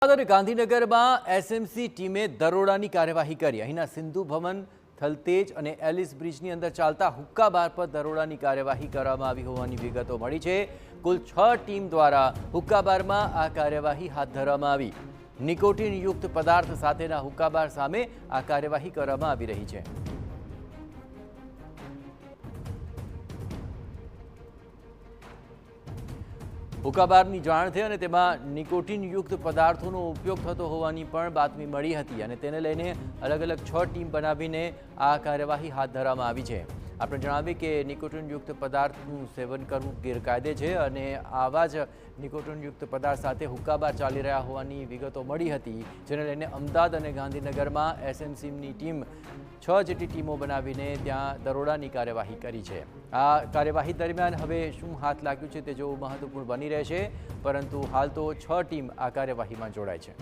અમદાવાદ અને ગાંધીનગરમાં એસએમસી ટીમે દરોડાની કાર્યવાહી કરી। અહીંના સિંધુ ભવન, થલતેજ અને એલિસ બ્રિજની અંદર ચાલતા હુક્કા બાર પર દરોડાની કાર્યવાહી કરવામાં આવી હોવાની વિગતો મળી છે। કુલ 6 ટીમ દ્વારા હુક્કા બારમાં આ કાર્યવાહી હાથ ધરવામાં આવી। નિકોટિન યુક્ત પદાર્થ સાથેના હુક્કા બાર સામે આ કાર્યવાહી કરવામાં આવી રહી છે। હુક્કા બારની જાણ થઈ અને તેમાં નિકોટિન યુક્ત પદાર્થોનો ઉપયોગ થતો હોવાની પણ બાતમી મળી હતી અને તેને લઈને અલગ અલગ 6 ટીમ બનાવીને આ કાર્યવાહી હાથ ધરવામાં આવી છે। આપણે જણાવીએ કે નિકોટિન યુક્ત પદાર્થનું સેવન કરવું ગેરકાયદે છે અને આવા જ નિકોટિન યુક્ત પદાર્થ સાથે હુક્કા બાર ચાલી રહ્યા હોવાની વિગતો મળી હતી, જેને લઈને અમદાવાદ અને ગાંધીનગરમાં એસએમસીની ટીમ 6 જેટલી ટીમો બનાવીને ત્યાં દરોડાની કાર્યવાહી કરી છે। આ કાર્યવાહી દરમિયાન હવે શું હાથ લાગ્યું છે તે જોવું મહત્વપૂર્ણ બની રહેશે, પરંતુ હાલ તો 6 ટીમ આ કાર્યવાહીમાં જોડાય છે।